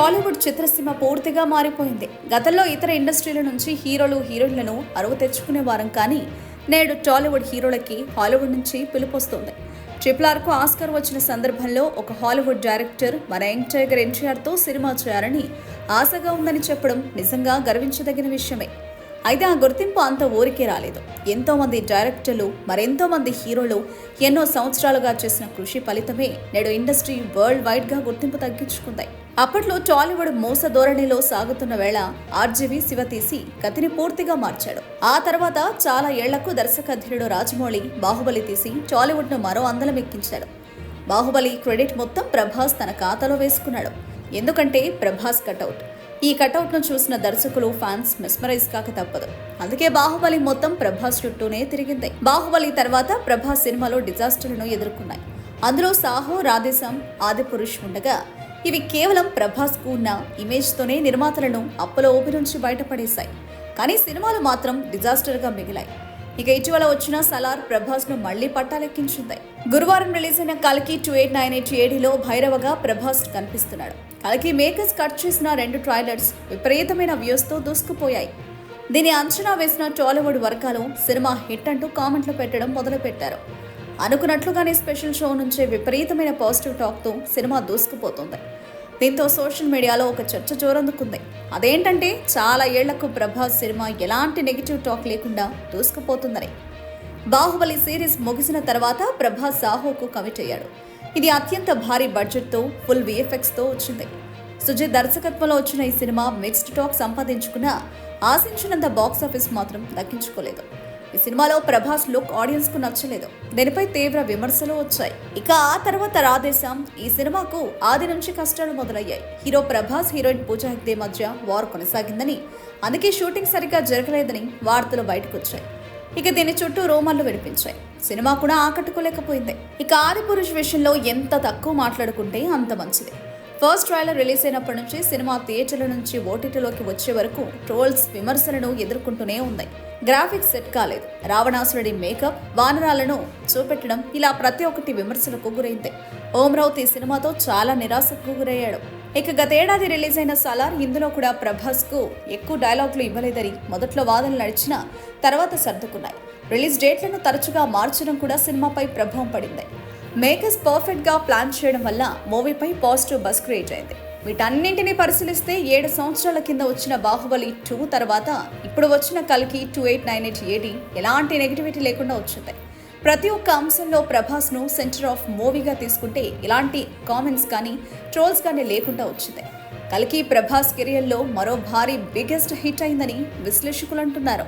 టాలీవుడ్ చిత్రసీమ పూర్తిగా మారిపోయింది. గతంలో ఇతర ఇండస్ట్రీల నుంచి హీరోలు హీరోయిన్లను అరువు తెచ్చుకునే వారం, కానీ నేడు టాలీవుడ్ హీరోలకి హాలీవుడ్ నుంచి పిలుపొస్తుంది. ట్రిపుల్ ఆస్కార్ వచ్చిన సందర్భంలో ఒక హాలీవుడ్ డైరెక్టర్ మన యంగ్ టైగర్ ఎన్టీఆర్తో సినిమా చేయాలని ఆశగా ఉందని చెప్పడం నిజంగా గర్వించదగిన విషయమే. అయితే ఆ గుర్తింపు అంత ఊరికే రాలేదు. ఎంతో మంది డైరెక్టర్లు, మరెంతో మంది హీరోలు ఎన్నో సంవత్సరాలుగా చేసిన కృషి ఫలితమే నేడు ఇండస్ట్రీ వరల్డ్ వైడ్ గా గుర్తింపు తగ్గించుకుంది. అప్పట్లో టాలీవుడ్ మోస ధోరణిలో సాగుతున్న వేళ ఆర్జీవి శివ తీసి కథని పూర్తిగా మార్చాడు. ఆ తర్వాత చాలా ఏళ్లకు దర్శకధీరుడు రాజమౌళి బాహుబలి తీసి టాలీవుడ్ ను మరో అందలం ఎక్కించాడు. బాహుబలి క్రెడిట్ మొత్తం ప్రభాస్ తన ఖాతాలో వేసుకున్నాడు. ఎందుకంటే ప్రభాస్ కటౌట్. ఈ కటౌట్ ను చూసిన దర్శకులు, ఫ్యాన్స్ మెస్మరైజ్ కాక తప్పదు. అందుకే బాహుబలి మొత్తం ప్రభాస్ చుట్టూనే తిరిగింది. బాహుబలి తర్వాత ప్రభాస్ సినిమాలో డిజాస్టర్లను ఎదుర్కొన్నాయి. అందులో సాహో, రాధేశ్యామ్, ఆదిపురుష్ ఉండగా ఇవి కేవలం ప్రభాస్ కు ఉన్న ఇమేజ్ తోనే నిర్మాతలను అప్పుల ఊపి నుంచి బయటపడేశాయి. కానీ సినిమాలు మాత్రం డిజాస్టర్ గా మిగిలాయి. ఇక ఇటీవల వచ్చిన సలార్ ప్రభాస్ ను మళ్లీ పట్టాలెక్కించింది. గురువారం రిలీజ్ అయిన కల్కి 2898 ఏడీలో భైరవగా ప్రభాస్ కనిపిస్తున్నాడు. కల్కి మేకర్స్ కట్ చేసిన 2 ట్రైలర్స్ విపరీతమైన వ్యూస్ తో దూసుకుపోయాయి. దీని అంచనా వేసిన టాలీవుడ్ వర్గాలు సినిమా హిట్ అంటూ కామెంట్లు పెట్టడం మొదలుపెట్టారు. అనుకున్నట్లుగానే స్పెషల్ షో నుంచే విపరీతమైన పాజిటివ్ టాక్ తో సినిమా దూసుకుపోతుంది. దీంతో సోషల్ మీడియాలో ఒక చర్చ జోరందుకుంది. అదేంటంటే చాలా ఏళ్లకు ప్రభాస్ సినిమా ఎలాంటి నెగిటివ్ టాక్ లేకుండా దూసుకుపోతుందని. బాహుబలి సిరీస్ ముగిసిన తర్వాత ప్రభాస్ సాహోకు కమిట్ అయ్యాడు. ఇది అత్యంత భారీ బడ్జెట్తో ఫుల్ విఎఫ్ఎక్స్తో వచ్చింది. సుజిత్ దర్శకత్వంలో వచ్చిన ఈ సినిమా మిక్స్డ్ టాక్ సంపాదించుకున్నా ఆశించినంత బాక్సాఫీస్ మాత్రం దక్కించుకోలేదు. ఈ సినిమాలో ప్రభాస్ లుక్ ఆడియన్స్ కు నచ్చలేదు. దీనిపై తీవ్ర విమర్శలు వచ్చాయి. ఇక ఆ తర్వాత రాధేశ్యామ్. ఈ సినిమాకు ఆది నుంచి కష్టాలు మొదలయ్యాయి. హీరో ప్రభాస్, హీరోయిన్ పూజా హెగ్డే మధ్య వార్ కొనసాగిందని, అందుకే షూటింగ్ సరిగ్గా జరగలేదని వార్తలు బయటకొచ్చాయి. ఇక దీని చుట్టూ రూమర్లు వినిపించాయి. సినిమా కూడా ఆకట్టుకోలేకపోయింది. ఇక ఆదిపురుష్ విషయంలో ఎంత తక్కువ మాట్లాడుకుంటే అంత మంచిది. ఫస్ట్ ట్రైలర్ రిలీజ్ అయినప్పటి నుంచి సినిమా థియేటర్ల నుంచి ఓటీటీలోకి వచ్చే వరకు ట్రోల్స్, విమర్శలను ఎదుర్కొంటూనే ఉంది. గ్రాఫిక్స్ సెట్ కాలేదు, రావణాసురుడి మేకప్, వానరాలను చూపెట్టడం, ఇలా ప్రతి ఒక్కటి విమర్శలకు గురైంది. ఓం రౌత్ ఈ సినిమాతో చాలా నిరాశకు గురయ్యాడు. ఇక గతేడాది రిలీజ్ అయిన సలార్, ఇందులో కూడా ప్రభాస్ కు ఎక్కువ డైలాగులు ఇవ్వలేదని మొదట్లో వాదనలు నడిచినా తర్వాత సర్దుకున్నాయి. రిలీజ్ డేట్లను తరచుగా మార్చడం కూడా సినిమాపై ప్రభావం పడింది. మేకర్స్ పర్ఫెక్ట్ గా ప్లాన్ చేయడం వల్ల మూవీపై పాజిటివ్ బజ్ క్రియేట్ అయింది. వీటన్నింటినీ పరిశీలిస్తే 7 సంవత్సరాల కింద వచ్చిన బాహుబలి 2 తర్వాత ఇప్పుడు వచ్చిన కల్కి 2898 ఏడీ ఎలాంటి నెగిటివిటీ లేకుండా వచ్చింది. ప్రతి ఒక్క అంశంలో ప్రభాస్ ను సెంటర్ ఆఫ్ మూవీగా తీసుకుంటే ఇలాంటి కామెంట్స్ కానీ ట్రోల్స్ కానీ లేకుండా వచ్చింది. కల్కి ప్రభాస్ కెరియర్లో మరో భారీ బిగ్గెస్ట్ హిట్ అయిందని విశ్లేషకులు అంటున్నారు.